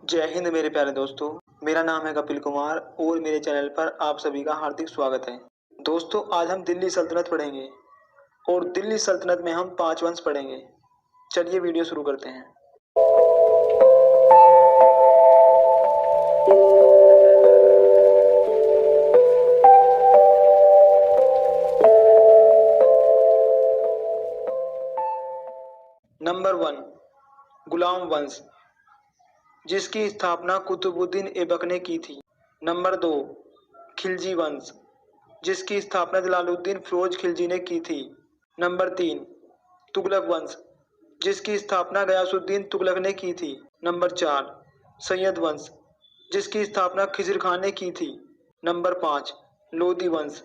जय हिंद मेरे प्यारे दोस्तों। मेरा नाम है कपिल कुमार और मेरे चैनल पर आप सभी का हार्दिक स्वागत है। दोस्तों, आज हम दिल्ली सल्तनत पढ़ेंगे और दिल्ली सल्तनत में हम 5 वंश पढ़ेंगे। चलिए वीडियो शुरू करते हैं। नंबर 1, गुलाम वंश, जिसकी स्थापना कुतुबुद्दीन ऐबक ने की थी। नंबर 2, खिलजी वंश, जिसकी स्थापना जलालुद्दीन फिरोज खिलजी ने की थी। नंबर 3, तुगलक वंश, जिसकी स्थापना गयासुद्दीन तुगलक ने की थी। नंबर 4, सैयद वंश, जिसकी स्थापना खिज़र खान ने की थी। नंबर 5, लोदी वंश,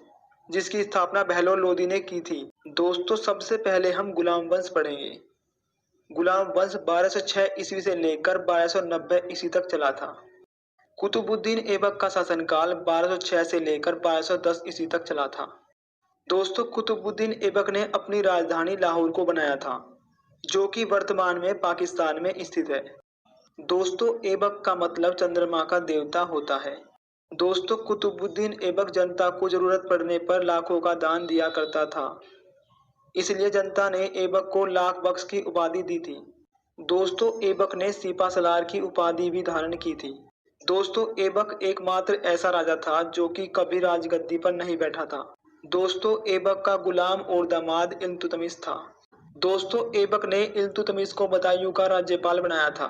जिसकी स्थापना बहलोल लोदी ने की थी। दोस्तों, सबसे पहले हम गुलाम वंश पढ़ेंगे। गुलाम वंश 1206 ईस्वी से लेकर 1290 ईस्वी तक चला था। कुतुबुद्दीन ऐबक का शासनकाल 1206 से लेकर 1210 ईस्वी तक चला था। दोस्तों, कुतुबुद्दीन ऐबक ने अपनी राजधानी लाहौर को बनाया था, जो कि वर्तमान में पाकिस्तान में स्थित है। दोस्तों, ऐबक का मतलब चंद्रमा का देवता होता है। दोस्तों, कुतुबुद्दीन ऐबक जनता को जरूरत पड़ने पर लाखों का दान दिया करता था, इसलिए जनता ने ऐबक को लाख बख्श की उपाधि दी थी। दोस्तों, ऐबक ने सीपा सलार की उपाधि भी धारण की थी। दोस्तों, ऐबक एकमात्र ऐसा राजा था जो कि कभी राजगद्दी पर नहीं बैठा था। दोस्तों, ऐबक का गुलाम और दामाद इल्तुतमिश था। दोस्तों, ऐबक ने इल्तुतमिश को बदायूं का राज्यपाल बनाया था।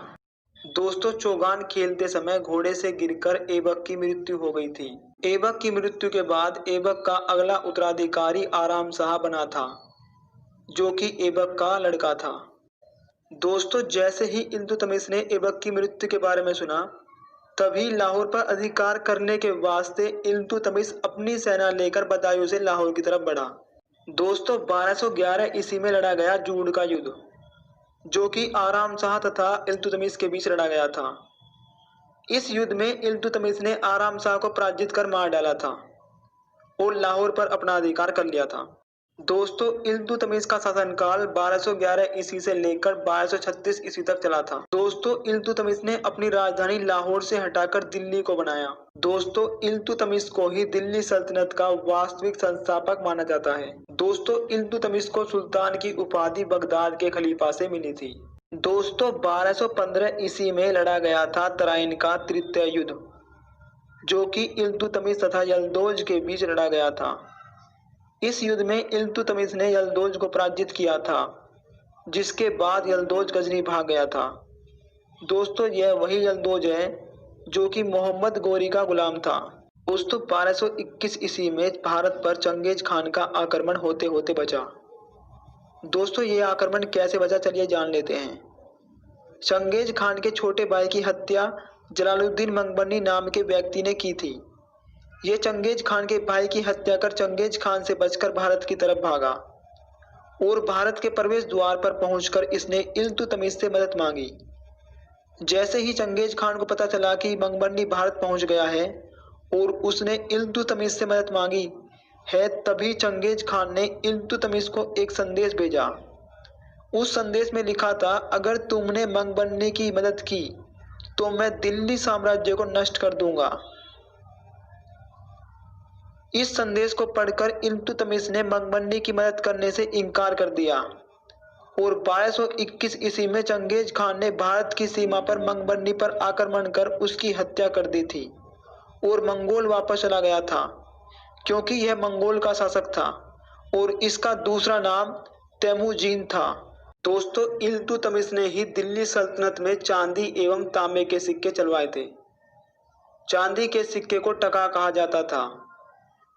दोस्तों, चौगान खेलते समय घोड़े से गिरकर ऐबक की मृत्यु हो गई थी। ऐबक की मृत्यु के बाद ऐबक का अगला उत्तराधिकारी आराम शाह बना था, जो कि ऐबक का लड़का था। दोस्तों, जैसे ही इल्तुतमिश ने ऐबक की मृत्यु के बारे में सुना, तभी लाहौर पर अधिकार करने के वास्ते इल्तुतमिश अपनी सेना लेकर बदायूं से लाहौर की तरफ बढ़ा। दोस्तों, 1211 ईस्वी में लड़ा गया जूड का युद्ध, जो कि आराम शाह तथा इल्तुतमिश के बीच लड़ा गया था। इस युद्ध में इल्तुतमिश ने आराम शाह को पराजित कर मार डाला था और लाहौर पर अपना अधिकार कर लिया था। दोस्तों, इल्तुतमिश का शासनकाल 1211 ईस्वी से लेकर 1236 ईस्वी तक चला था। दोस्तों, इल्तुतमिश ने अपनी राजधानी लाहौर से हटाकर दिल्ली को बनाया। दोस्तों, इल्तुतमिश को ही दिल्ली सल्तनत का वास्तविक संस्थापक माना जाता है। दोस्तों, इल्तुतमिश को सुल्तान की उपाधि बगदाद के खलीफा से मिली थी। दोस्तों, 1215 ईस्वी में लड़ा गया था तराइन का तृतीय युद्ध, जो कि इल्तुतमिश तथा यल्दौज के बीच लड़ा गया था। इस युद्ध में इल्तुतमिश ने यल्दौज को पराजित किया था, जिसके बाद यल्दौज गजनी भाग गया था। दोस्तों, यह वही यल्दौज है जो कि मोहम्मद गोरी का गुलाम था। दोस्तों, 1221 ईस्वी में भारत पर चंगेज खान का आक्रमण होते होते बचा। दोस्तों, ये आक्रमण कैसे बचा, चलिए जान लेते हैं। चंगेज खान के छोटे भाई की हत्या जलालुद्दीन मंगबन्नी नाम के व्यक्ति ने की थी। ये चंगेज खान के भाई की हत्या कर चंगेज खान से बचकर भारत की तरफ भागा और भारत के प्रवेश द्वार पर पहुंचकर इसने इल्तुतमिश से मदद मांगी। जैसे ही चंगेज खान को पता चला कि मंगबन्नी भारत पहुंच गया है और उसने इल्तुतमिश से मदद मांगी है, तभी चंगेज खान ने इल्तुतमिश को एक संदेश भेजा। उस संदेश में लिखा था, अगर तुमने मंगबन्नी की मदद की तो मैं दिल्ली साम्राज्य को नष्ट कर दूंगा। इस संदेश को पढ़कर इल्तुतमिश ने मंगबन्नी की मदद करने से इनकार कर दिया और 1221 ईस्वी में चंगेज खान ने भारत की सीमा पर मंगबन्नी पर आक्रमण कर उसकी हत्या कर दी थी और मंगोल वापस चला गया था, क्योंकि यह मंगोल का शासक था और इसका दूसरा नाम तैमूजीन था। दोस्तों, इल्तुतमिश ने ही दिल्ली सल्तनत में चांदी एवं तांबे के सिक्के चलवाए थे। चांदी के सिक्के को टका कहा जाता था,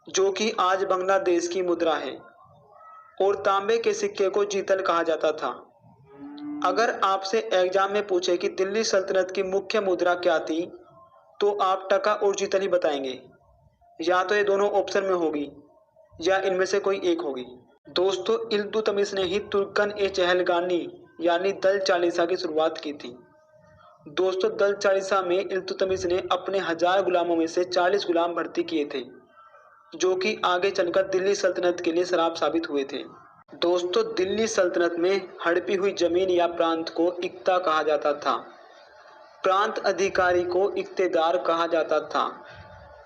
जो कि आज बांग्लादेश की मुद्रा है, और तांबे के सिक्के को जीतल कहा जाता था। अगर आपसे एग्जाम में पूछे कि दिल्ली सल्तनत की मुख्य मुद्रा क्या थी, तो आप टका और जीतल ही बताएंगे। या तो ये दोनों ऑप्शन में होगी या इनमें से कोई एक होगी। दोस्तों, इल्तुतमिश ने ही तुर्कन ए चहलगानी यानी दल चालीसा की शुरुआत की थी। दोस्तों, दल चालीसा में इल्तुतमिश ने अपने 1000 गुलामों में से 40 गुलाम भर्ती किए थे, जो कि आगे चलकर दिल्ली सल्तनत के लिए शराब साबित हुए थे। दोस्तों, दिल्ली सल्तनत में हड़पी हुई जमीन या प्रांत को इक्ता कहा जाता था। प्रांत अधिकारी को इक्तेदार कहा जाता था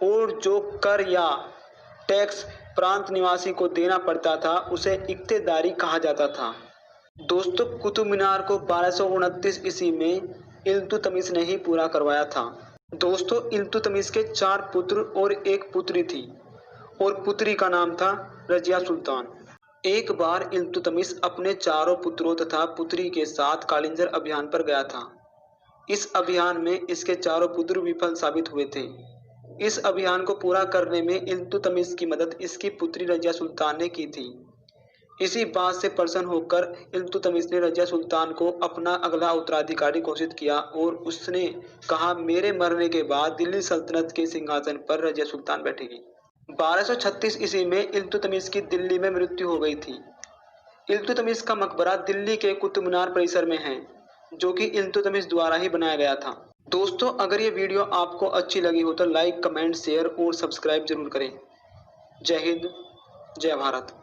और जो कर या टैक्स प्रांत निवासी को देना पड़ता था उसे इक्तेदारी कहा जाता था। दोस्तों, कुतुब मीनार को 1229 ईस्वी में इल्तुतमिश ने ही पूरा करवाया था। दोस्तों, इल्तुतमिश के 4 पुत्र और 1 पुत्री थी और पुत्री का नाम था रजिया सुल्तान। एक बार इल्तुतमिश अपने चारों पुत्रों तथा पुत्री के साथ कालिंजर अभियान पर गया था। इस अभियान में इसके चारों पुत्र विफल साबित हुए थे। इस अभियान को पूरा करने में इल्तुतमिश की मदद इसकी पुत्री रजिया सुल्तान ने की थी। इसी बात से प्रसन्न होकर इल्तुतमिश ने रजिया सुल्तान को अपना अगला उत्तराधिकारी घोषित किया और उसने कहा, मेरे मरने के बाद दिल्ली सल्तनत के सिंहासन पर रजिया सुल्तान बैठेगी। 1236 ईस्वी में इल्तुतमिश की दिल्ली में मृत्यु हो गई थी। इल्तुतमिश का मकबरा दिल्ली के कुतुब मीनार परिसर में है, जो कि इल्तुतमिश द्वारा ही बनाया गया था। दोस्तों, अगर ये वीडियो आपको अच्छी लगी हो तो लाइक, कमेंट, शेयर और सब्सक्राइब जरूर करें। जय हिंद, जय भारत।